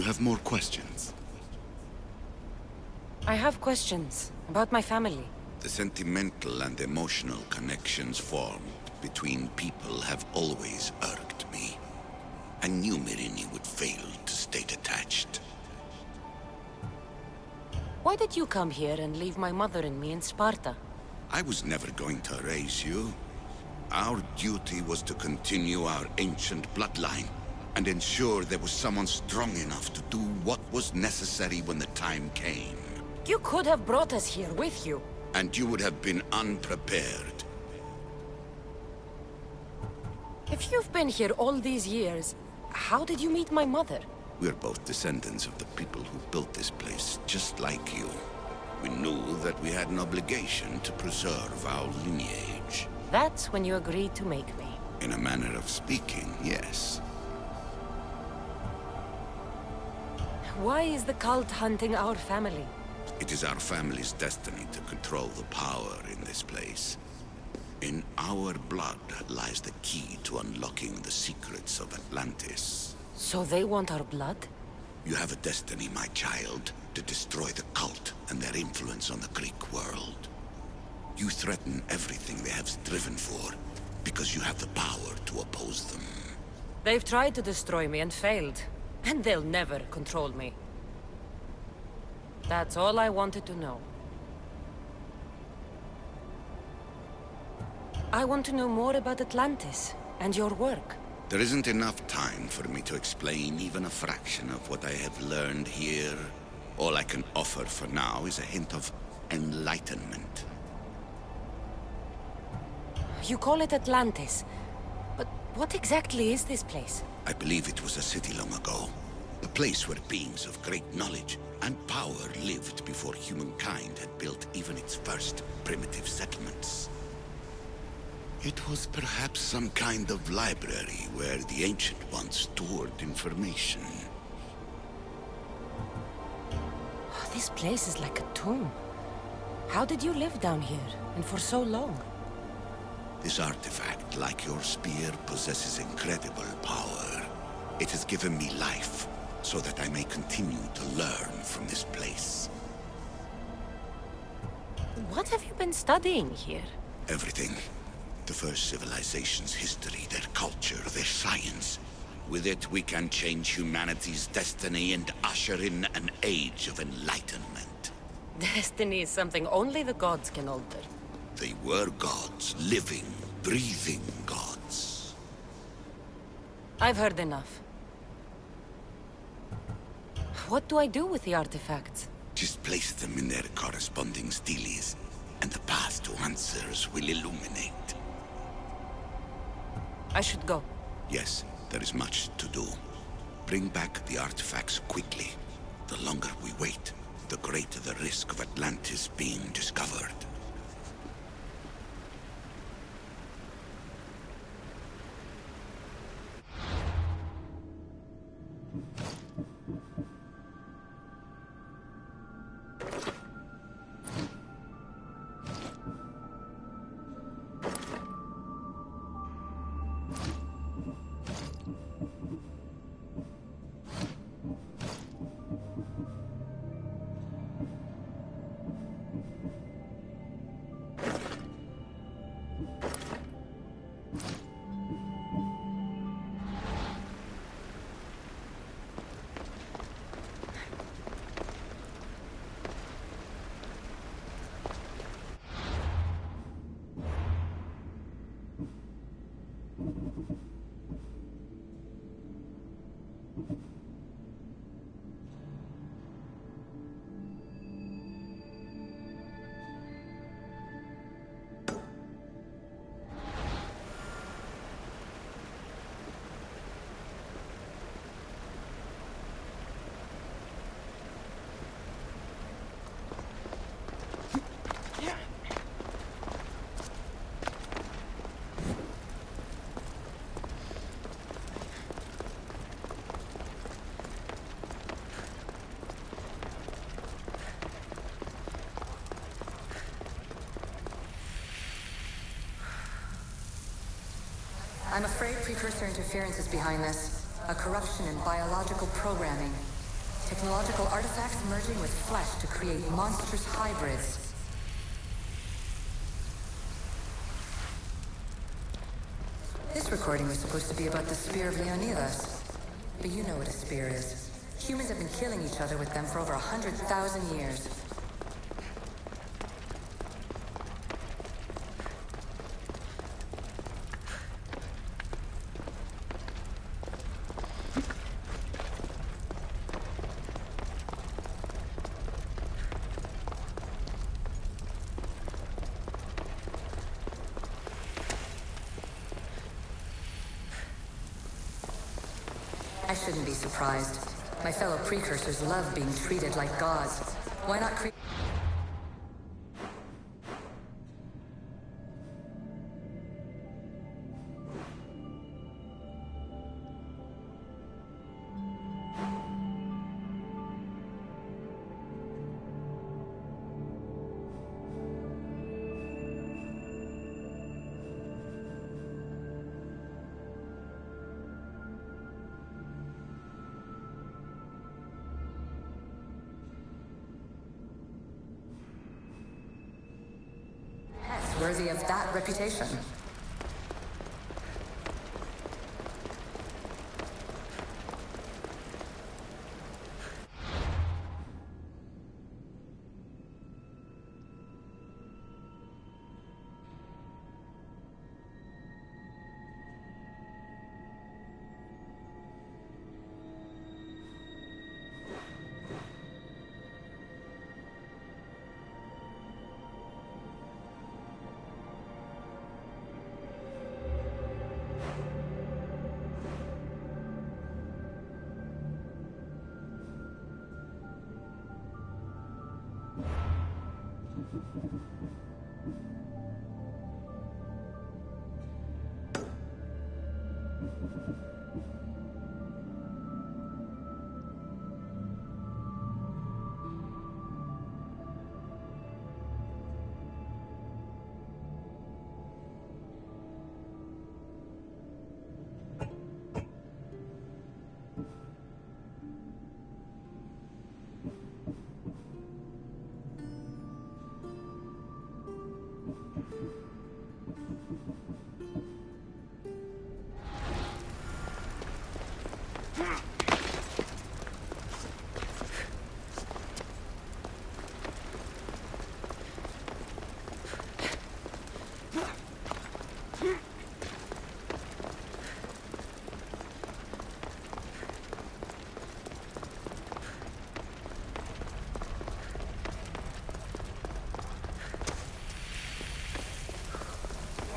You have more questions? I have questions about my family. The sentimental and emotional connections formed between people have always irked me. I knew Myrini would fail to stay detached. Why did you come here and leave my mother and me in Sparta? I was never going to raise you. Our duty was to continue our ancient bloodline and ensure there was someone strong enough to do what was necessary when the time came. You could have brought us here with you. And you would have been unprepared. If you've been here all these years, how did you meet my mother? We're both descendants of the people who built this place, just like you. We knew that we had an obligation to preserve our lineage. That's when you agreed to make me. In a manner of speaking, yes. Why is the cult hunting our family? It is our family's destiny to control the power in this place. In our blood lies the key to unlocking the secrets of Atlantis. So they want our blood? You have a destiny, my child, to destroy the cult and their influence on the Greek world. You threaten everything they have striven for, because you have the power to oppose them. They've tried to destroy me and failed, and they'll never control me. That's all I wanted to know. I want to know more about Atlantis and your work. There isn't enough time for me to explain even a fraction of what I have learned here. All I can offer for now is a hint of enlightenment. You call it Atlantis, but what exactly is this place? I believe it was a city long ago. A place where beings of great knowledge and power lived before humankind had built even its first primitive settlements. It was perhaps some kind of library where the Ancient Ones stored information. This place is like a tomb. How did you live down here, and for so long? This artifact, like your spear, possesses incredible power. It has given me life, so that I may continue to learn from this place. What have you been studying here? Everything. The first civilization's history, their culture, their science. With it, we can change humanity's destiny and usher in an age of enlightenment. Destiny is something only the gods can alter. They were gods, living, breathing gods. I've heard enough. What do I do with the artifacts? Just place them in their corresponding steles, and the path to answers will illuminate. I should go. Yes, there is much to do. Bring back the artifacts quickly. The longer we wait, the greater the risk of Atlantis being discovered. I'm afraid precursor interference is behind this. A corruption in biological programming. Technological artifacts merging with flesh to create monstrous hybrids. This recording was supposed to be about the Spear of Leonidas. But you know what a spear is. Humans have been killing each other with them for over 100,000 years. I shouldn't be surprised. My fellow precursors love being treated like gods. Why not create... worthy of that reputation.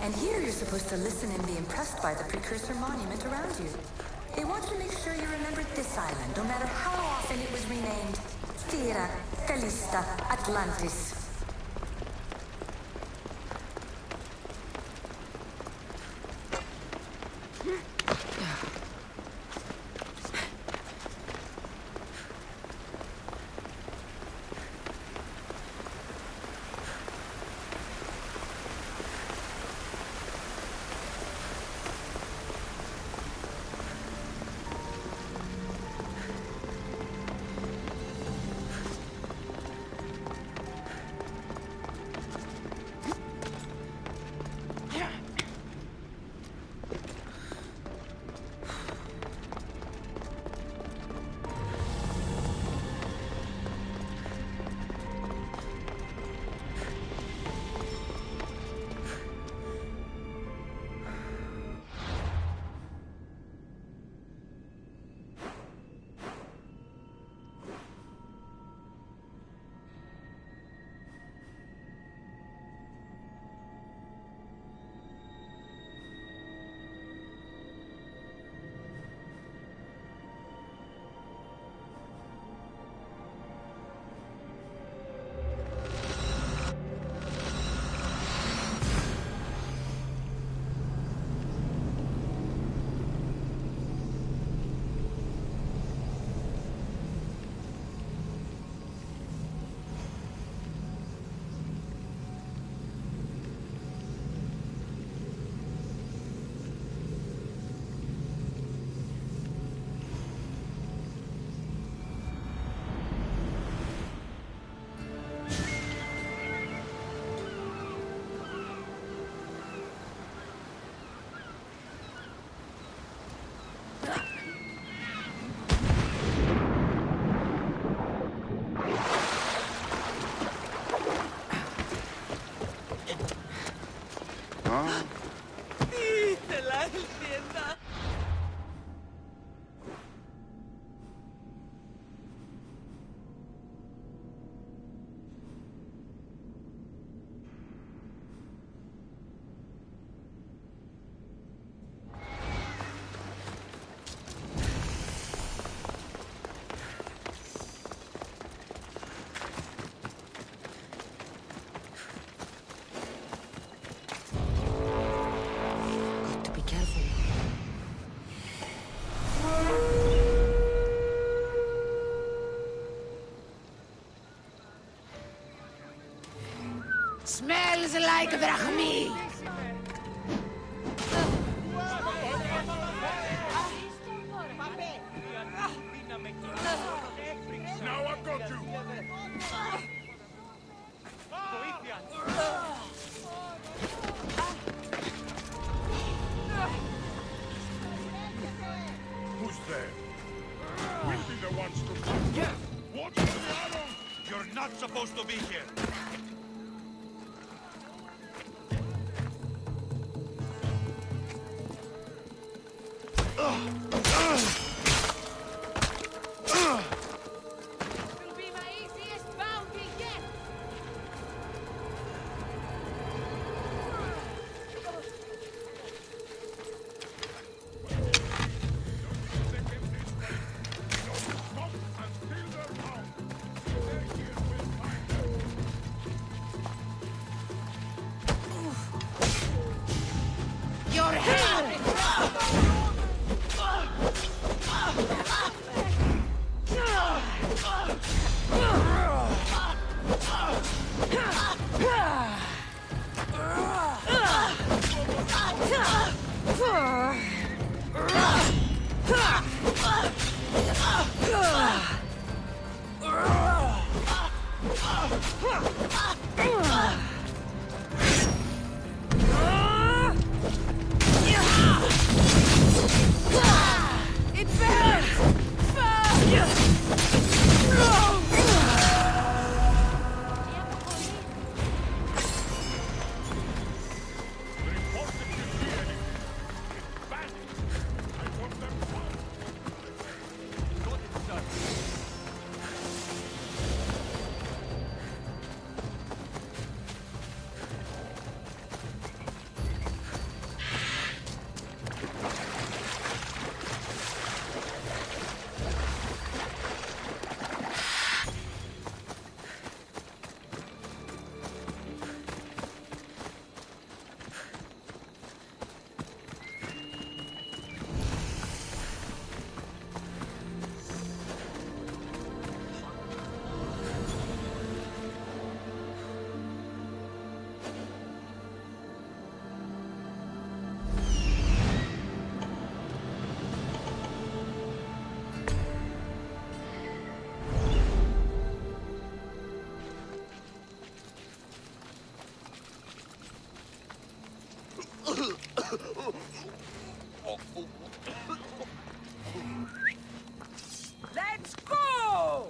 And here you're supposed to listen and be impressed by the precursor monument around you. They want to make sure you remembered this island, no matter how often it was renamed. Thera, Callista, Atlantis. like Drachmi! Now I've got you! Who's there? We'll be the ones to come. Yeah. Watch for the arrows! You're not supposed to be here! Will be my easiest bounty yet! Stop until they're found! They're here, we'll find them! Your head! It burns! Report if you see anything. It's vanished. I want them found. Got it done. Let's go!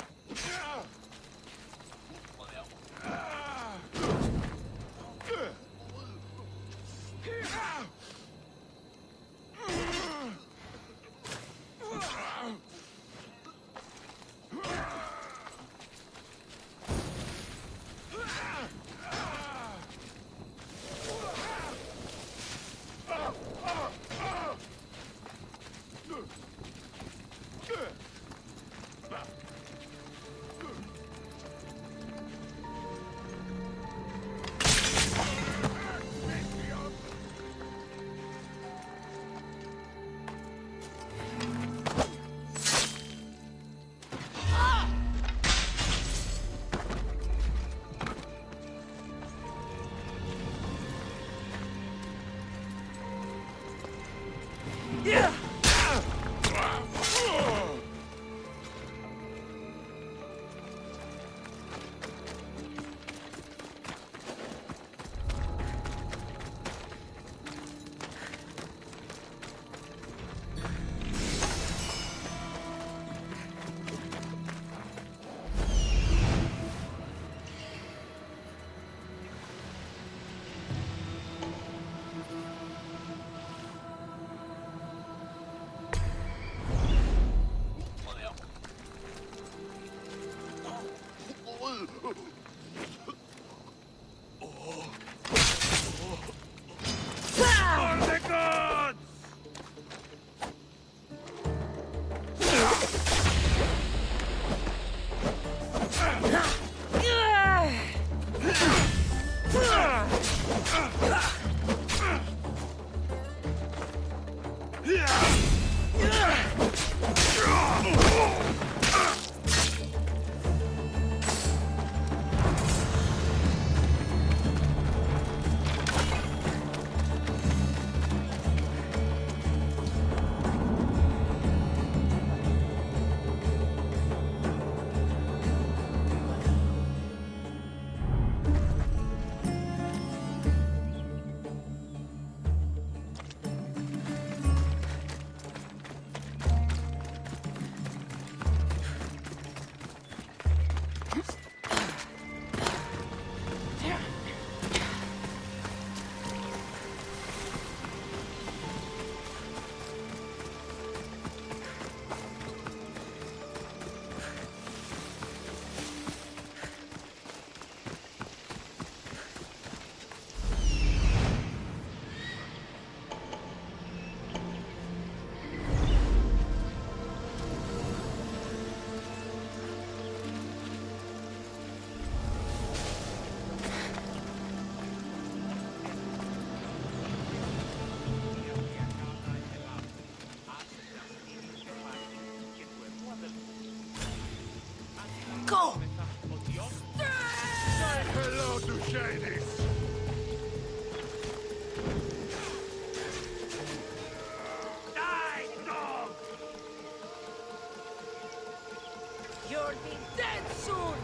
soon!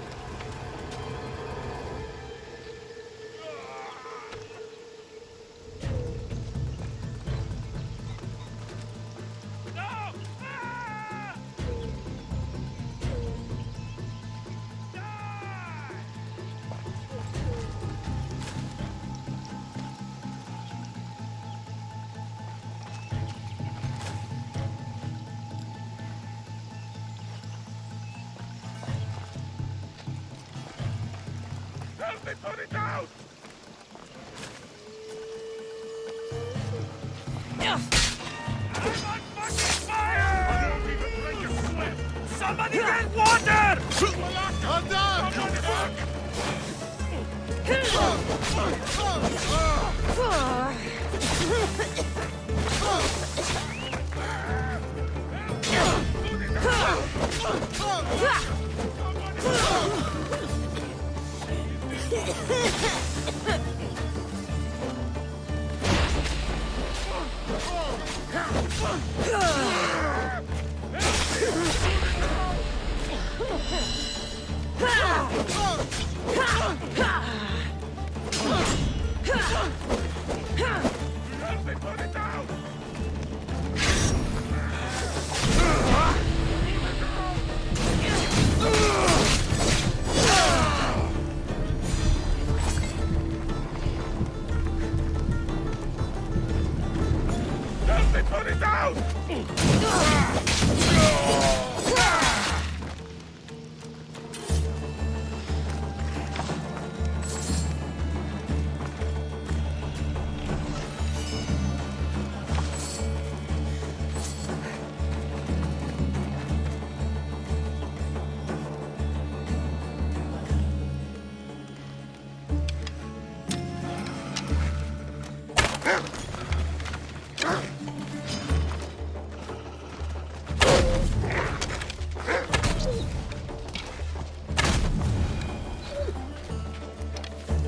No! Ah! Die! Help me put it down! I'm on fucking fire! I won't even break a sweat! Somebody get water! I'm done! Help me put it down! Help me put it down!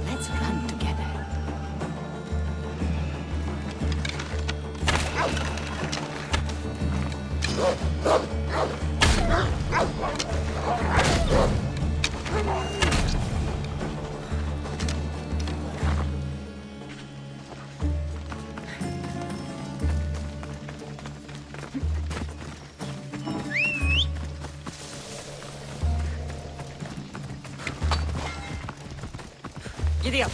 Let's run together. Giddy up.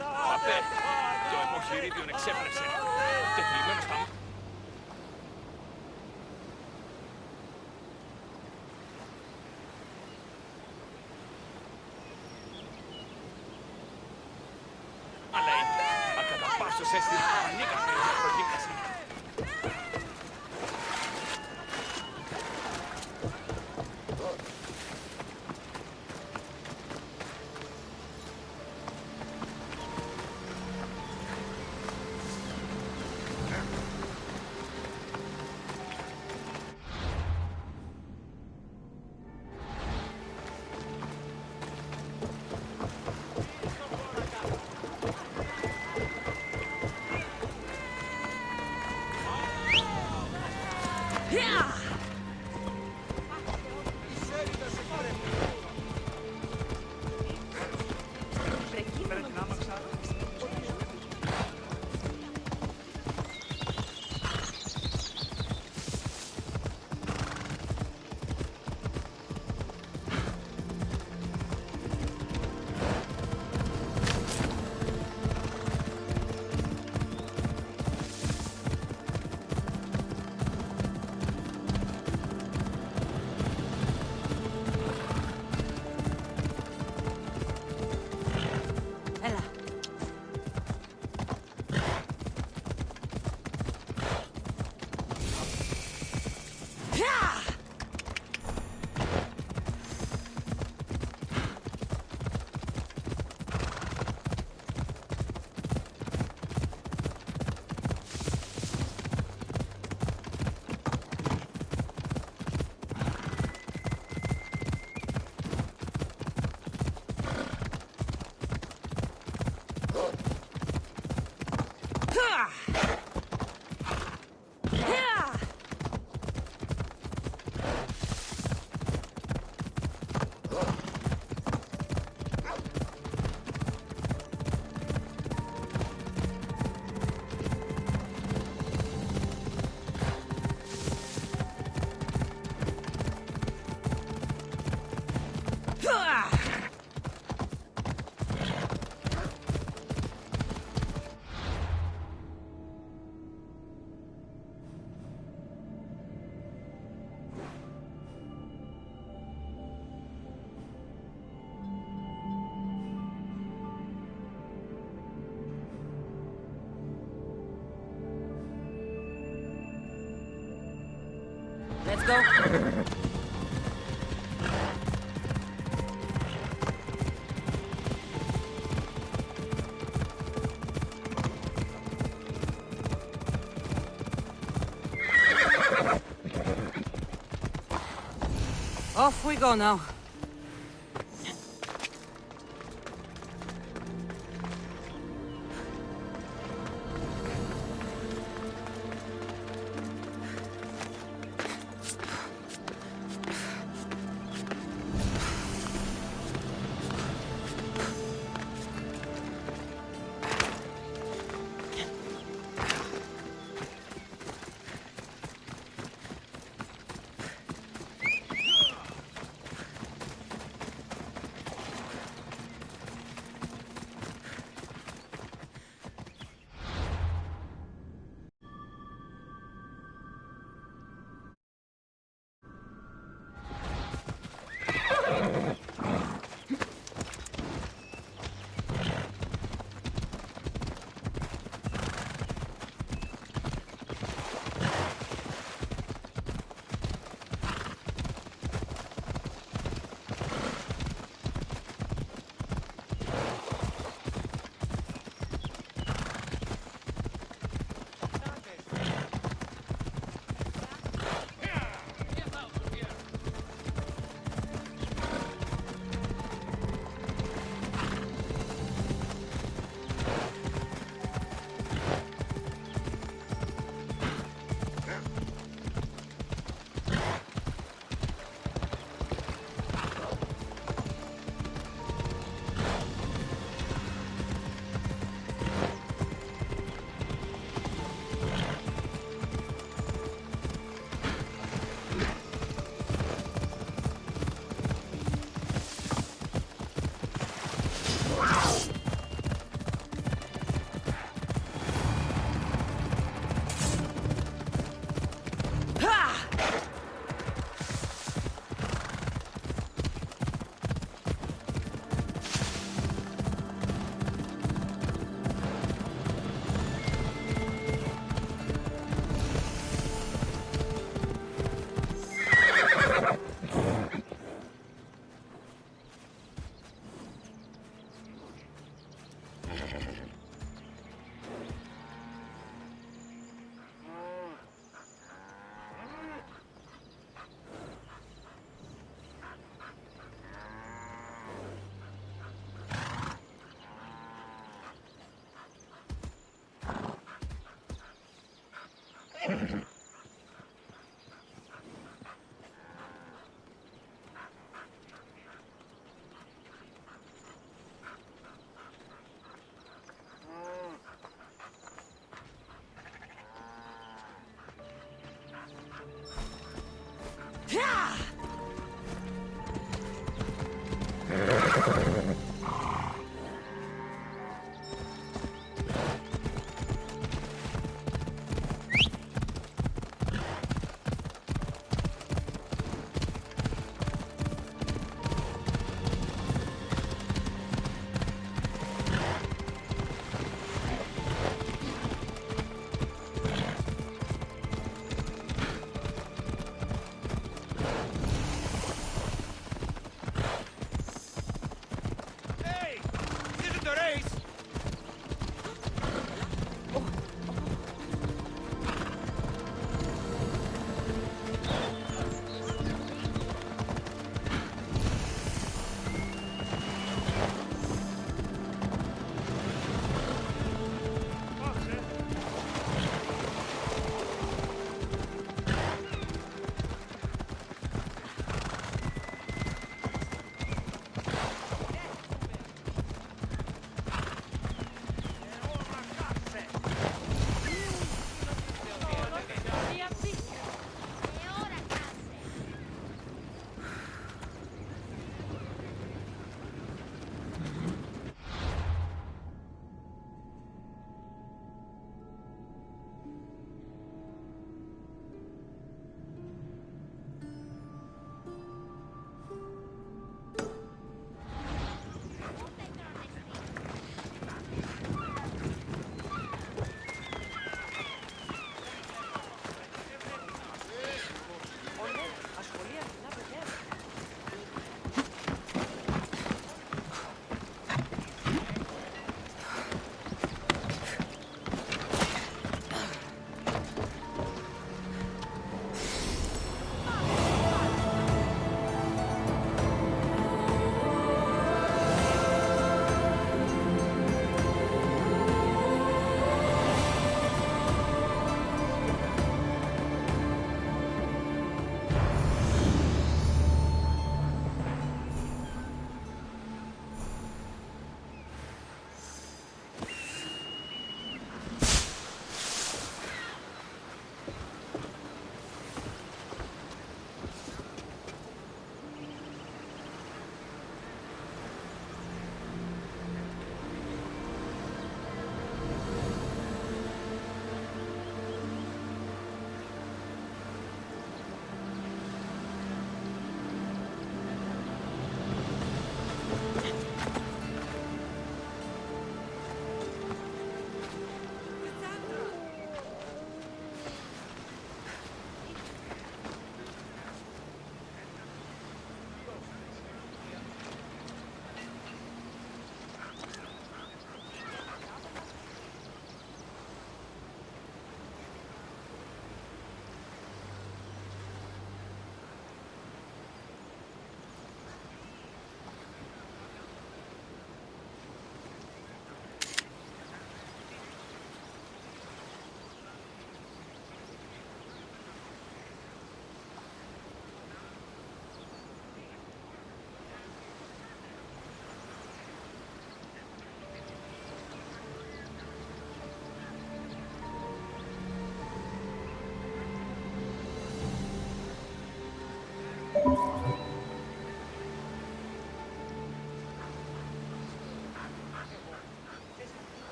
Vabbè, doimmo chiedere di un'exception. Te filmen tam. A lei, a cada passo se sti anni che per di casino. Let's go. Off we go now.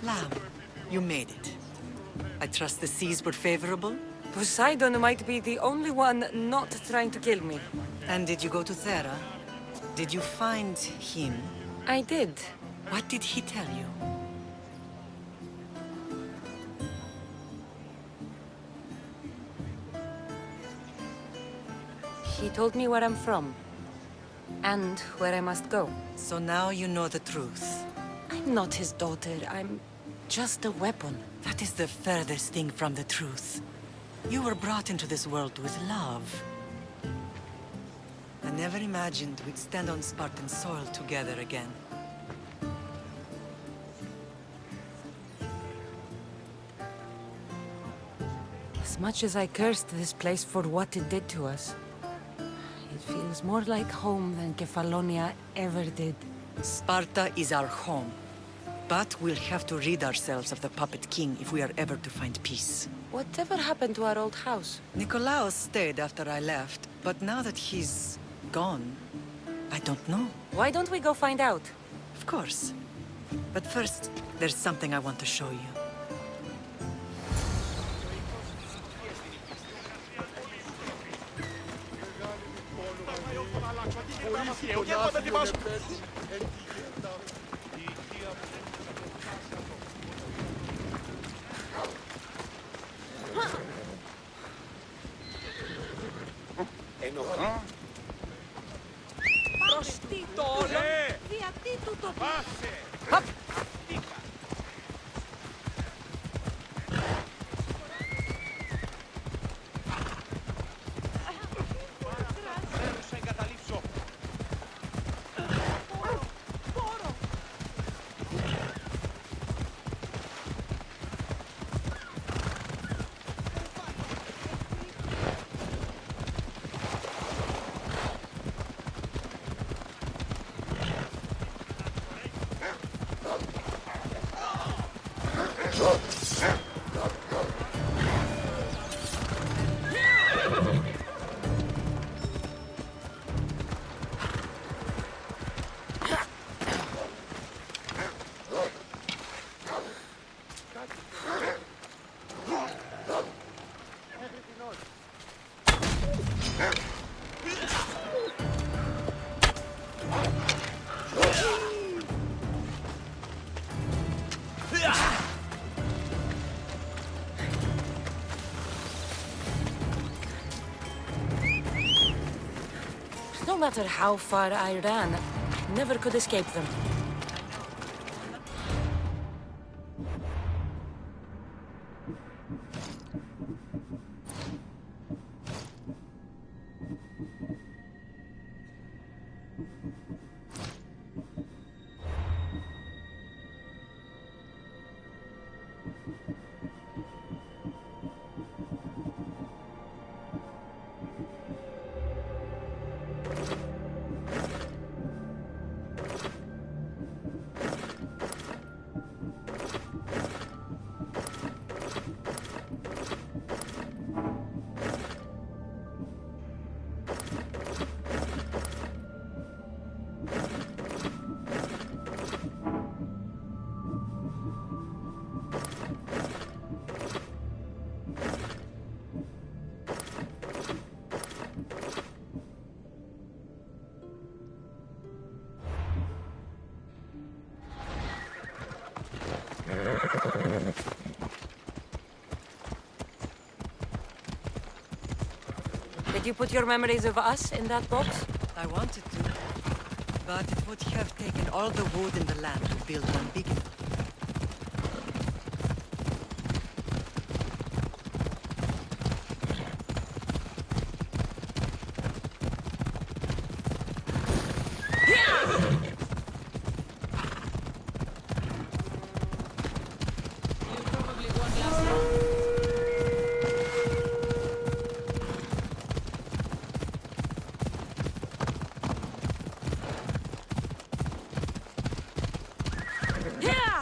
Lamb, you made it. I trust the seas were favorable? Poseidon might be the only one not trying to kill me. And did you go to Thera? Did you find him? I did. What did he tell you? He told me where I'm from. And where I must go. So now you know the truth. I'm not his daughter. I'm just a weapon. That is the furthest thing from the truth. You were brought into this world with love. I never imagined we'd stand on Spartan soil together again. As much as I cursed this place for what it did to us, it feels more like home than Kefalonia ever did. Sparta is our home. But we'll have to rid ourselves of the Puppet King if we are ever to find peace. Whatever happened to our old house? Nikolaos stayed after I left, but now that he's gone, I don't know. Why don't we go find out? Of course. But first, there's something I want to show you. No matter how far I ran, I never could escape them. Did you put your memories of us in that box? I wanted to, but it would have taken all the wood in the land to build one big enough. Yeah!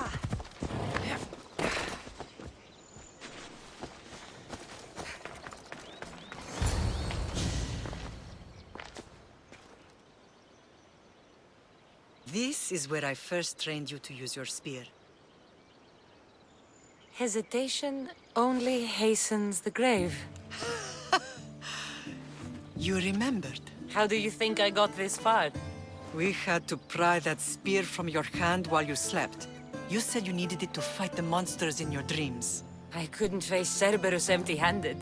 This is where I first trained you to use your spear. Hesitation only hastens the grave. You remembered. How do you think I got this far? We had to pry that spear from your hand while you slept. You said you needed it to fight the monsters in your dreams. I couldn't face Cerberus empty-handed.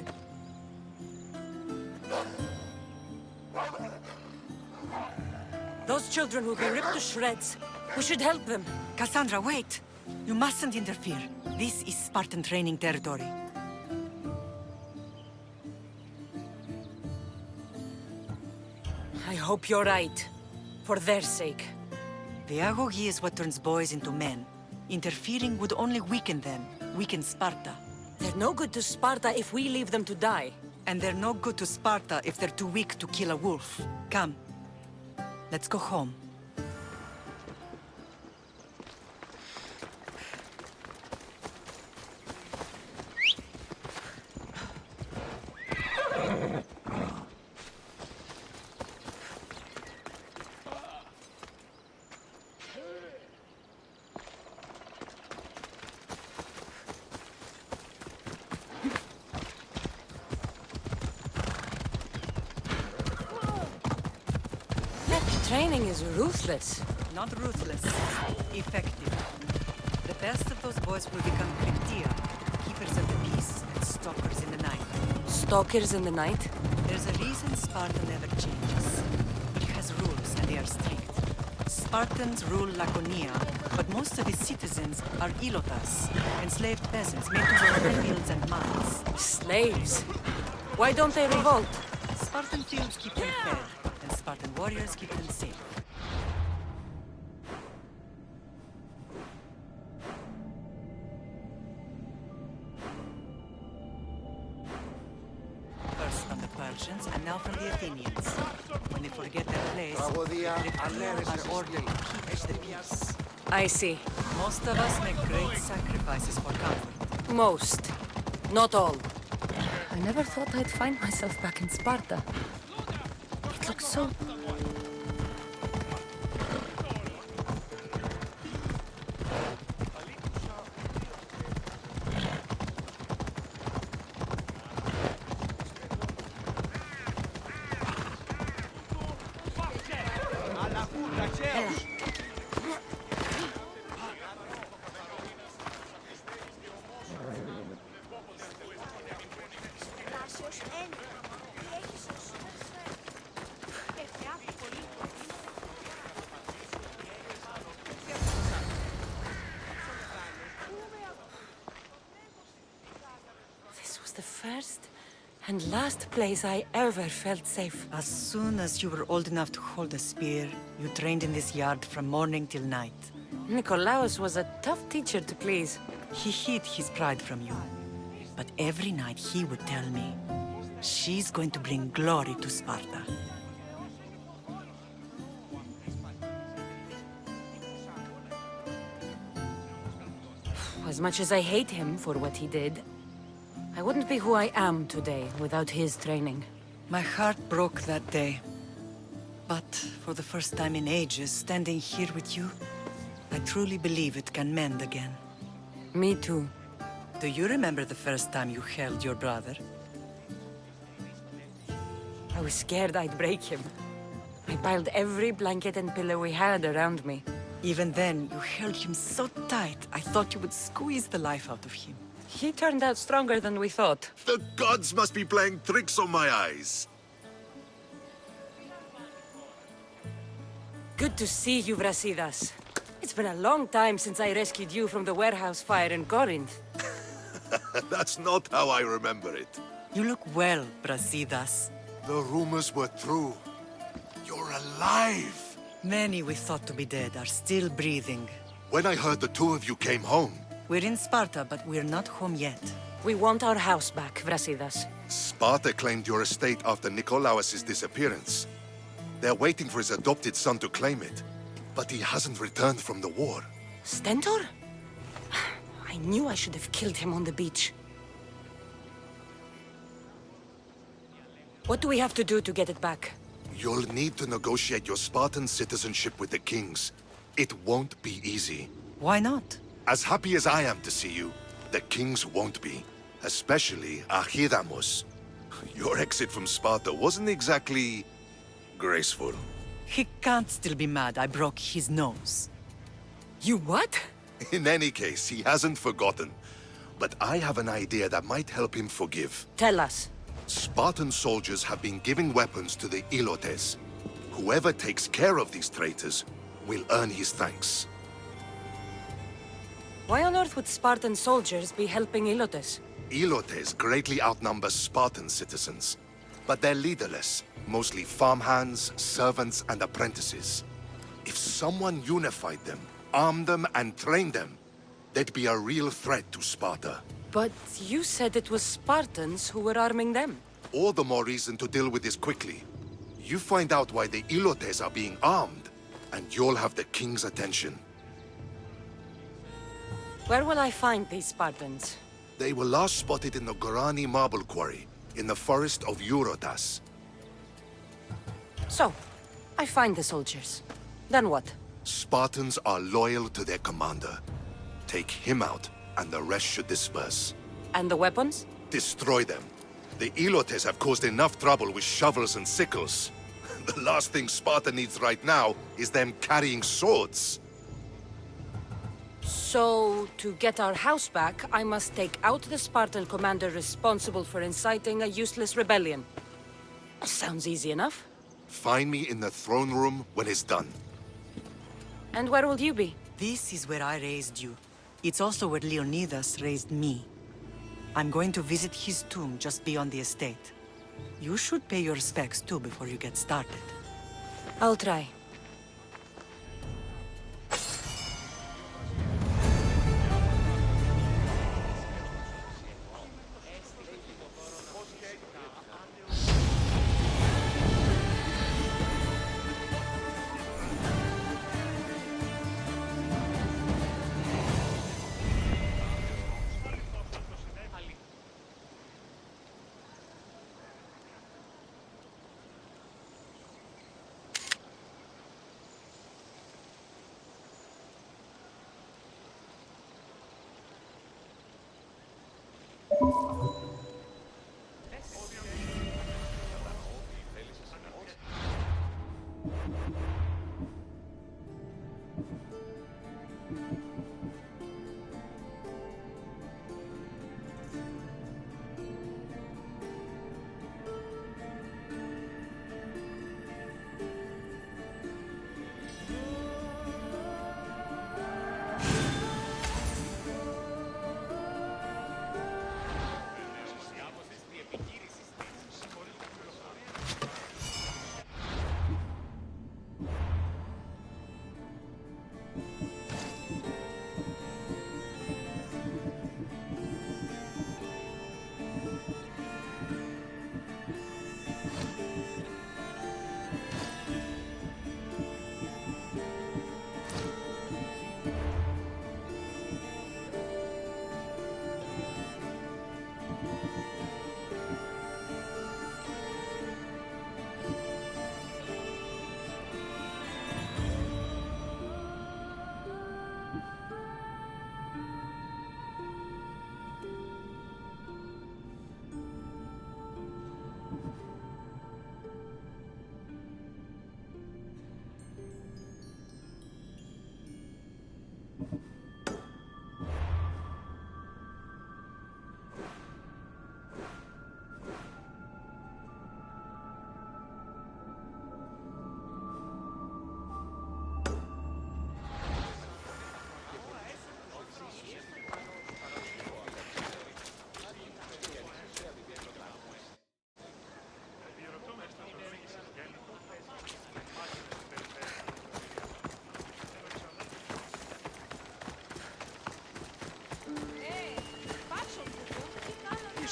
Those children will be ripped to shreds. We should help them. Cassandra, wait! You mustn't interfere. This is Spartan training territory. I hope you're right. For their sake. The agoge is what turns boys into men. Interfering would only weaken them, weaken Sparta. They're no good to Sparta if we leave them to die. And they're no good to Sparta if they're too weak to kill a wolf. Come. Let's go home. Training is ruthless. Not ruthless. Effective. The best of those boys will become Cryptia, keepers of the peace and stalkers in the night. Stalkers in the night? There's a reason Sparta never changes. It has rules, and they are strict. Spartans rule Laconia, but most of its citizens are ilotas, enslaved peasants made to work the fields and mines. Slaves? Why don't they revolt? Spartan fields keep them fed, and Spartan warriors keep them safe. First from the Persians, and now from the Athenians. When they forget their place, the are ordered to keep the peace. I see. Most of us make great sacrifices for comfort. Most. Not all. I never thought I'd find myself back in Sparta. It looks so... This was the first and last place I ever felt safe. As soon as you were old enough to hold a spear, you trained in this yard from morning till night. Nikolaos was a tough teacher to please. He hid his pride from you. But every night he would tell me, she's going to bring glory to Sparta. As much as I hate him for what he did, I wouldn't be who I am today without his training. My heart broke that day. But for the first time in ages, standing here with you, I truly believe it can mend again. Me too. Do you remember the first time you held your brother? I was scared I'd break him. I piled every blanket and pillow we had around me. Even then, you held him so tight, I thought you would squeeze the life out of him. He turned out stronger than we thought. The gods must be playing tricks on my eyes. Good to see you, Brasidas. It's been a long time since I rescued you from the warehouse fire in Corinth. That's not how I remember it. You look well, Brasidas. The rumors were true. You're alive! Many we thought to be dead are still breathing. When I heard the two of you came home, We're in Sparta, but we're not home yet. We want our house back, Brasidas. Sparta claimed your estate after Nikolaos' disappearance. They're waiting for his adopted son to claim it. But he hasn't returned from the war. Stentor? I knew I should have killed him on the beach. What do we have to do to get it back? You'll need to negotiate your Spartan citizenship with the kings. It won't be easy. Why not? As happy as I am to see you, the kings won't be. Especially Archidamos. Your exit from Sparta wasn't exactly graceful. He can't still be mad I broke his nose. You what? In any case, he hasn't forgotten. But I have an idea that might help him forgive. Tell us. Spartan soldiers have been giving weapons to the Ilotes. Whoever takes care of these traitors will earn his thanks. Why on earth would Spartan soldiers be helping Ilotes? Ilotes greatly outnumber Spartan citizens, but they're leaderless, mostly farmhands, servants, and apprentices. If someone unified them, armed them, and trained them, they'd be a real threat to Sparta. But you said it was Spartans who were arming them. All the more reason to deal with this quickly. You find out why the Ilotes are being armed, and you'll have the king's attention. Where will I find these Spartans? They were last spotted in the Gorani marble quarry, in the forest of Eurotas. So, I find the soldiers. Then what? Spartans are loyal to their commander. Take him out, and the rest should disperse. And the weapons? Destroy them. The Ilotes have caused enough trouble with shovels and sickles. The last thing Sparta needs right now is them carrying swords. So, to get our house back, I must take out the Spartan commander responsible for inciting a useless rebellion. Sounds easy enough. Find me in the throne room when it's done. And where will you be? This is where I raised you. It's also where Leonidas raised me. I'm going to visit his tomb just beyond the estate. You should pay your respects too before you get started. I'll try.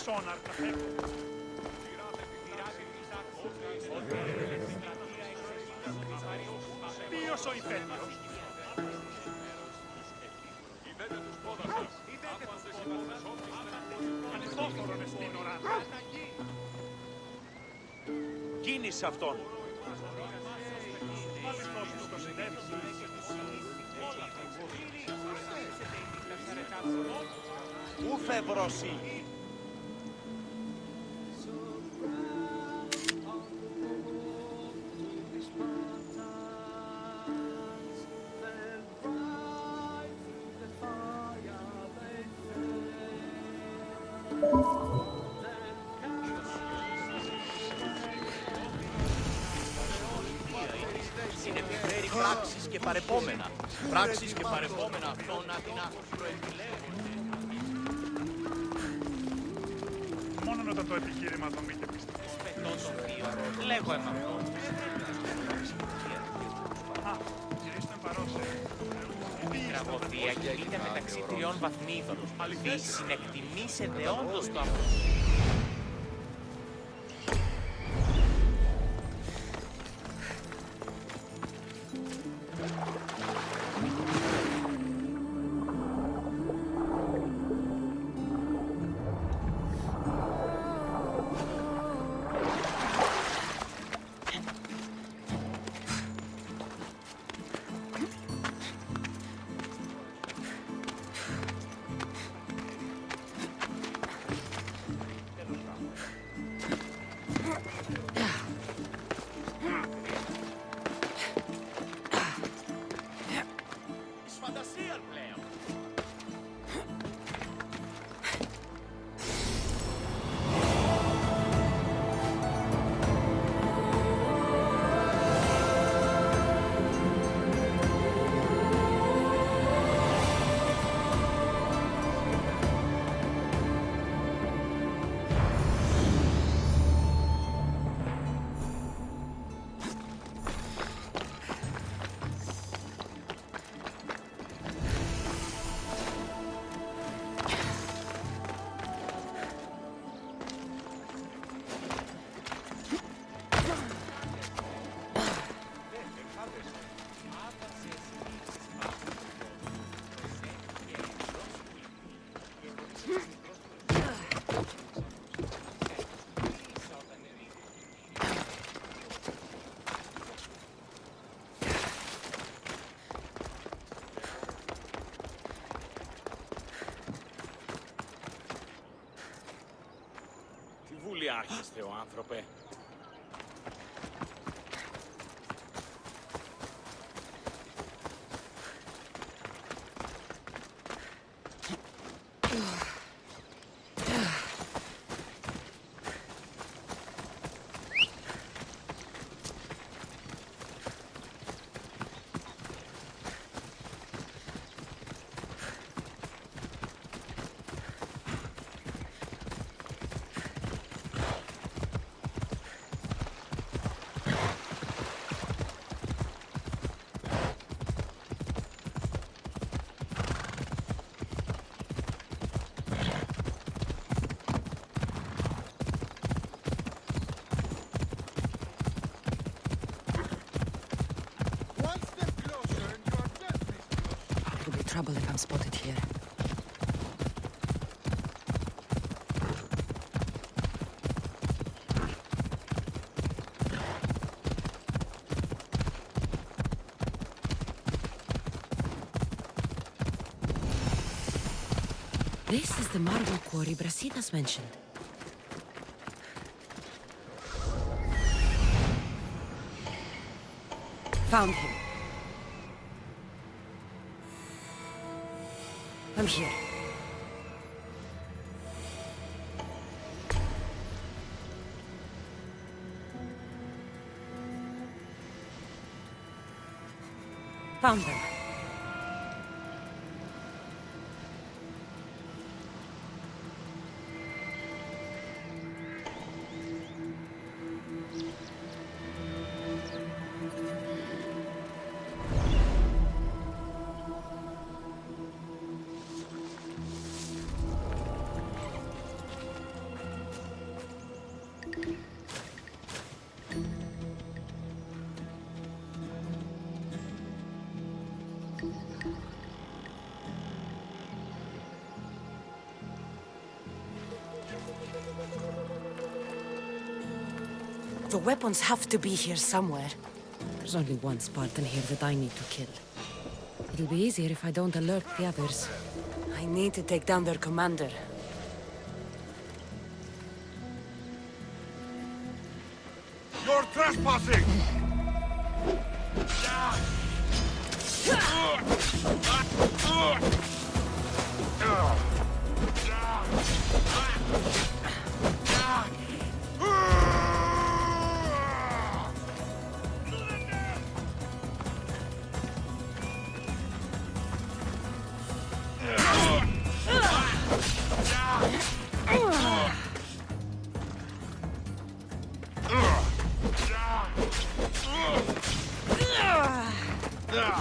sonar τα φεύγω. Ποιος ο υπέτειος? Είδετε τους πόδας σας. Ανοιχτόφωρο μες στην ώρα. Κίνησε αυτόν. Ούφε βρόσι. Συνεπιφέρει πράξεις και παρεπόμενα. Πράξεις και παρεπόμενα αυτόν να την προεπιλέγουν. Μόνο όταν το επιχείρημα δομείται πιστεύω. Λέγω εμ' αυτό. Α, κυρίως τον παρόσε. Η τραγωδία κινείται μεταξύ τριών βαθμίδων. Δι συνεκτιμήσετε όντως το αυτό. Φαντασία πλέον. Τι βουλιάρχεστε ο άνθρωπε. It'll be trouble if I'm spotted here. This is the marble quarry Brasidas mentioned. Found him. I'm here. Found them. The weapons have to be here somewhere. There's only one Spartan here that I need to kill. It'll be easier if I don't alert the others. I need to take down their commander. You're trespassing!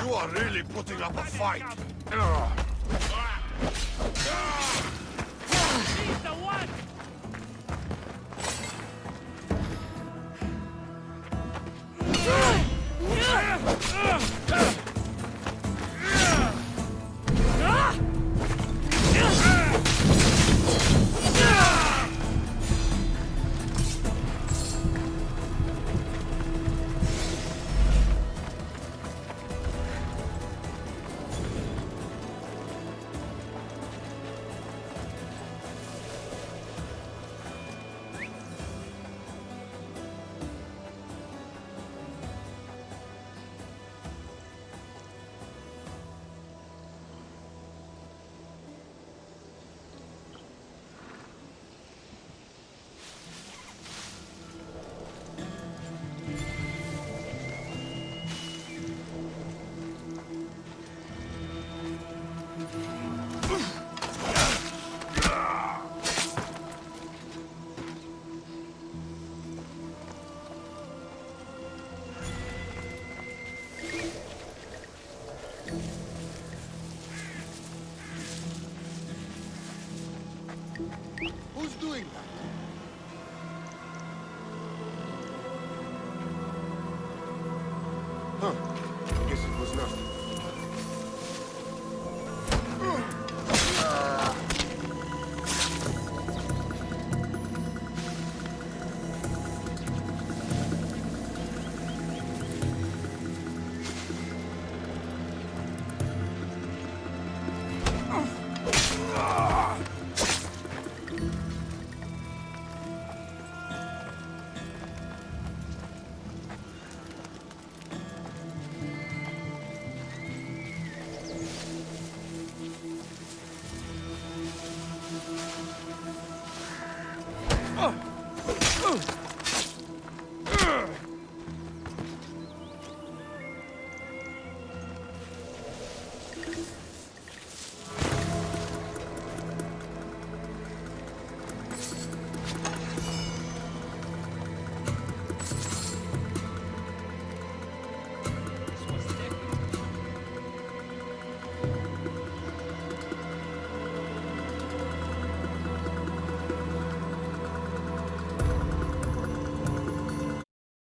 You are really putting up a fight. He's the one! Who's doing that? Huh. Guess it was nothing. Oh!